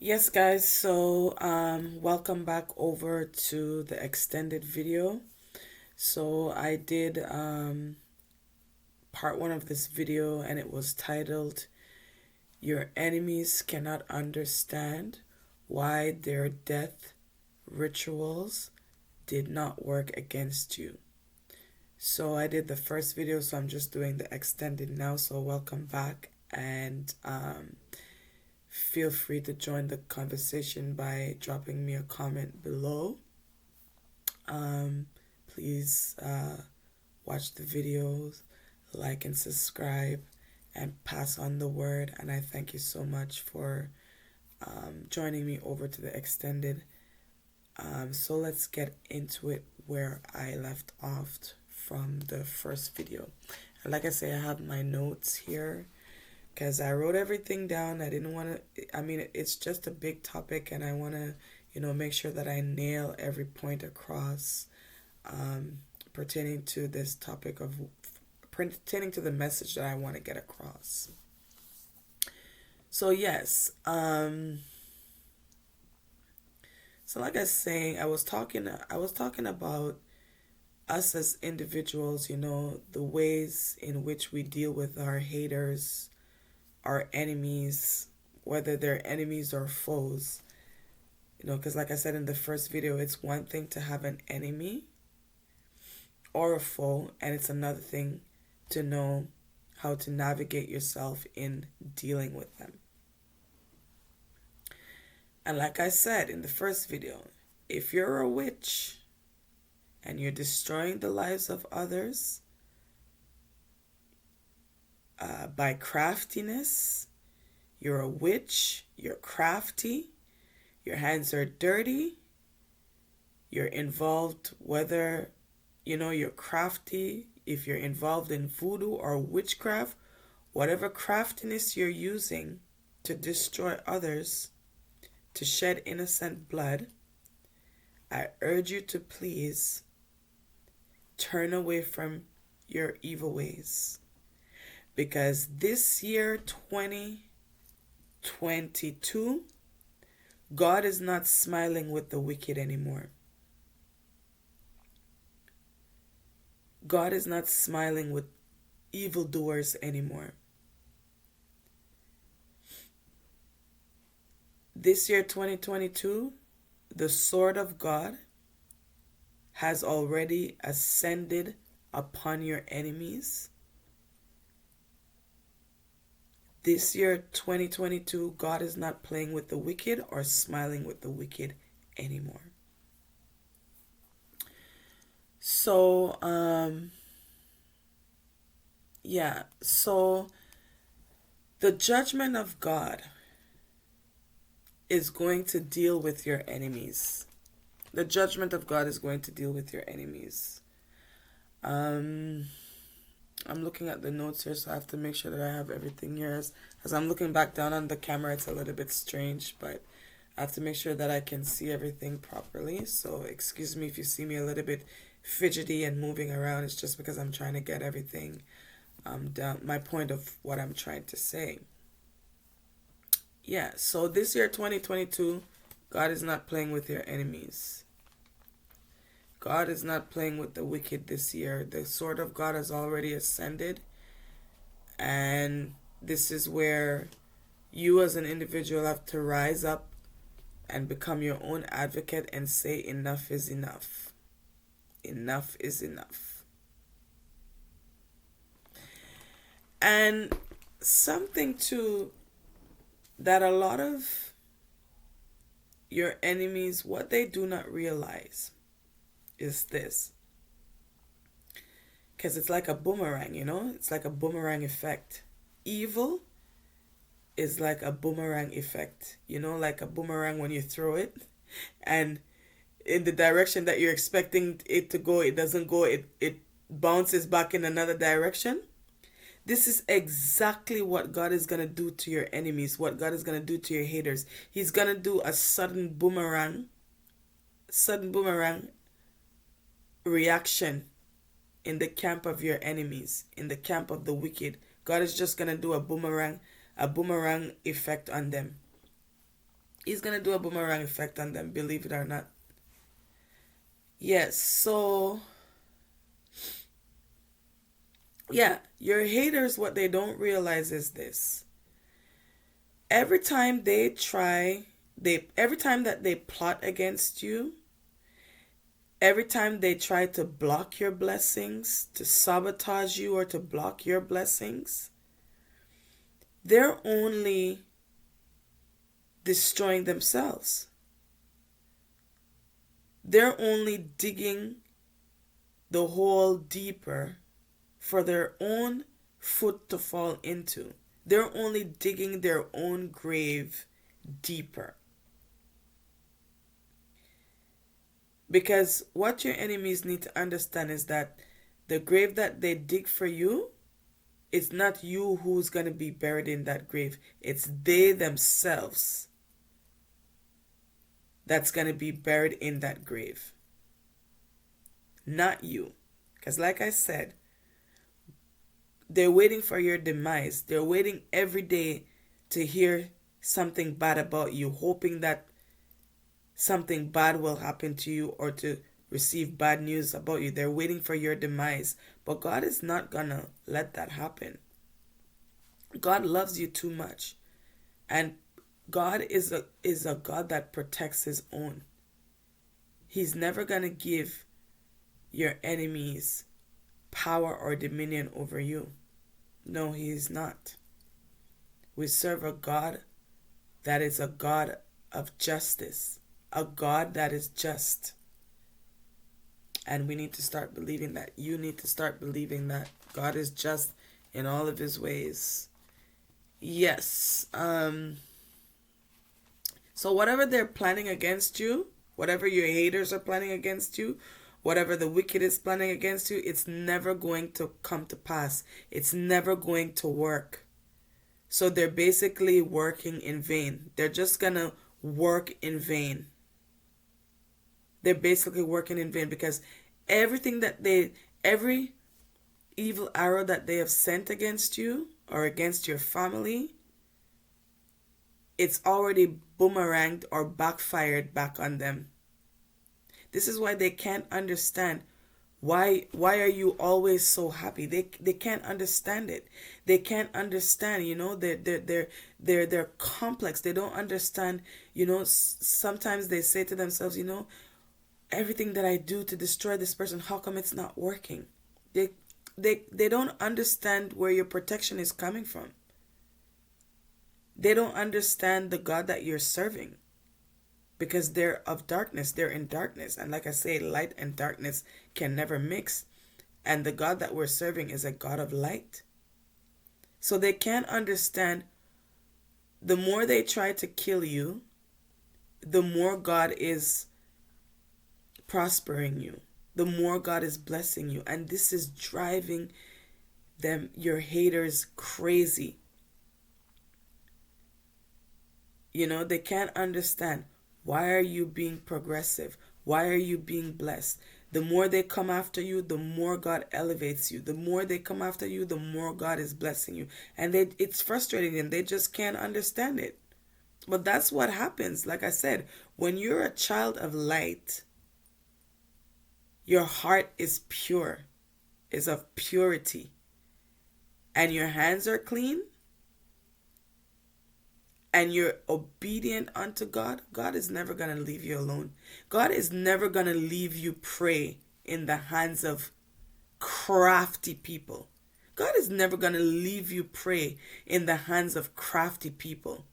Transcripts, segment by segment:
Yes, guys, so welcome back over to the extended video. So I did part one of this video and it was titled Your Enemies Cannot Understand Why Their Death Rituals Did Not Work Against You. So I did the first video, so I'm just doing the extended now. So welcome back and feel free to join the conversation by dropping me a comment below. Um, please watch the videos, like and subscribe, and pass on the word. And I thank you so much for joining me over to the extended. So let's get into it where I left off from the first video. And like I say, I have my notes here because I wrote everything down. I didn't want to, it's just a big topic and I want to, make sure that I nail every point across pertaining to this topic of, pertaining to the message that I want to get across. So, yes, so like I was saying, I was talking about us as individuals, the ways in which we deal with our haters, our enemies, whether they're enemies or foes. Because like I said in the first video, it's one thing to have an enemy or a foe, and it's another thing to know how to navigate yourself in dealing with them. And like I said in the first video, if you're a witch and you're destroying the lives of others by craftiness, you're a witch, you're crafty, your hands are dirty, you're involved, whether you're crafty, if you're involved in voodoo or witchcraft, whatever craftiness you're using to destroy others, to shed innocent blood, I urge you to please turn away from your evil ways. Because this year, 2022, God is not smiling with the wicked anymore. God is not smiling with evildoers anymore. This year, 2022, the sword of God has already ascended upon your enemies. This year, 2022, God is not playing with the wicked or smiling with the wicked anymore. So, so the judgment of God is going to deal with your enemies. The judgment of God is going to deal with your enemies. I'm looking at the notes here, so I have to make sure that I have everything here. As I'm looking back down on the camera, it's a little bit strange, but I have to make sure that I can see everything properly. So excuse me if you see me a little bit fidgety and moving around. It's just because I'm trying to get everything down, my point of what I'm trying to say. Yeah, so this year, 2022, God is not playing with your enemies. God is not playing with the wicked this year. The sword of God has already ascended. And this is where you as an individual have to rise up and become your own advocate and say enough is enough. Enough is enough. And something too that a lot of your enemies, what they do not realize is this. Because it's like a boomerang, It's like a boomerang effect. Evil is like a boomerang effect. Like a boomerang when you throw it and in the direction that you're expecting it to go, it doesn't go, it bounces back in another direction. This is exactly what God is going to do to your enemies, what God is going to do to your haters. He's going to do a sudden boomerang reaction in the camp of your enemies, in the camp of the wicked. God is just going to do a boomerang effect on them. He's going to do a boomerang effect on them, believe it or not. Yes, so yeah, your haters, what they don't realize is this. Every time they try, every time that they plot against you, every time they try to block your blessings, to sabotage you or to block your blessings, they're only destroying themselves. They're only digging the hole deeper for their own foot to fall into. They're only digging their own grave deeper. Because what your enemies need to understand is that the grave that they dig for you, it's not you who's going to be buried in that grave. It's they themselves that's going to be buried in that grave. Not you. Because like I said, they're waiting for your demise. They're waiting every day to hear something bad about you, hoping that something bad will happen to you or to receive bad news about you. They're waiting for your demise. But God is not gonna let that happen. God loves you too much. And God is a God that protects his own. He's never gonna give your enemies power or dominion over you. No, he is not. We serve a God that is a God of justice, a God that is just. And we need to start believing that. You need to start believing that God is just in all of his ways. Yes. So whatever they're planning against you, whatever your haters are planning against you, whatever the wicked is planning against you, it's never going to come to pass. It's never going to work. So they're basically working in vain. They're just going to work in vain. They're basically working in vain because every evil arrow that they have sent against you or against your family, it's already boomeranged or backfired back on them. This is why they can't understand why are you always so happy. They can't understand it. They can't understand, they're complex. They don't understand, sometimes they say to themselves, everything that I do to destroy this person, how come it's not working? They don't understand where your protection is coming from. They don't understand the God that you're serving. Because they're of darkness, they're in darkness. And like I say, light and darkness can never mix. And the God that we're serving is a God of light. So they can't understand. The more they try to kill you, the more God is prospering you. The more God is blessing you. And this is driving them, your haters, crazy. They can't understand. Why are you being progressive? Why are you being blessed? The more they come after you, the more God elevates you. The more they come after you, the more God is blessing you. And it's frustrating them. They just can't understand it. But that's what happens. Like I said, when you're a child of light, your heart is pure, is of purity, and your hands are clean, and you're obedient unto God, God is never going to leave you alone. God is never going to leave you prey in the hands of crafty people. God is never going to leave you prey in the hands of crafty people.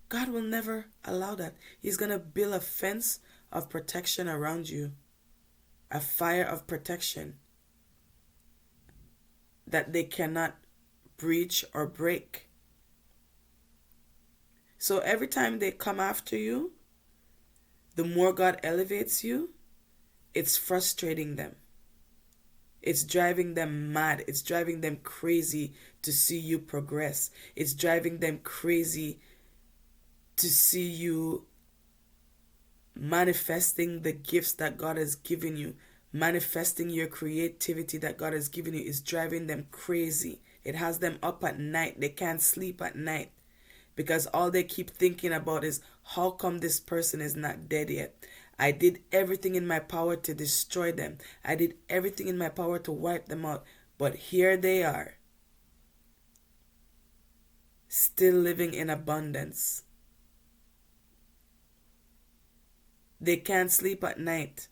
God will never allow that. He's going to build a fence of protection around you, a fire of protection that they cannot breach or break. So every time they come after you, the more God elevates you, it's frustrating them. It's driving them mad. It's driving them crazy to see you progress. It's driving them crazy to see you manifesting the gifts that God has given you, manifesting your creativity that God has given you. Is driving them crazy. It has them up at night. They can't sleep at night. because all they keep thinking about is how come this person is not dead yet. I did everything in my power to destroy them. I did everything in my power to wipe them out. But here they are, still living in abundance. They can't sleep at night.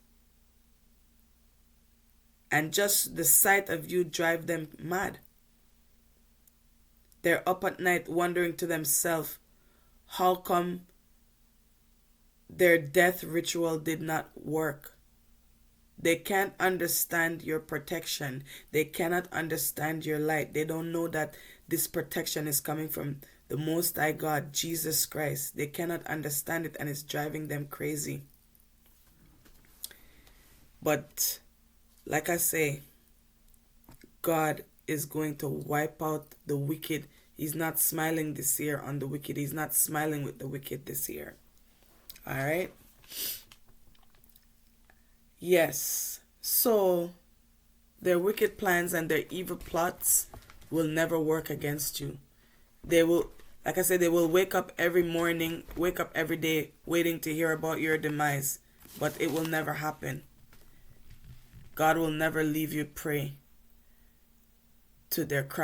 And just the sight of you drive them mad. They're up at night wondering to themselves, how come their death ritual did not work? They can't understand your protection. They cannot understand your light. They don't know that this protection is coming from the Most High God, Jesus Christ. They cannot understand it, and it's driving them crazy. But like I say, God is going to wipe out the wicked. He's not smiling this year on the wicked. He's not smiling with the wicked this year. All right? Yes. So their wicked plans and their evil plots will never work against you. They will, like I said, they will wake up every morning, wake up every day waiting to hear about your demise. But it will never happen. God will never leave you prey to their crafty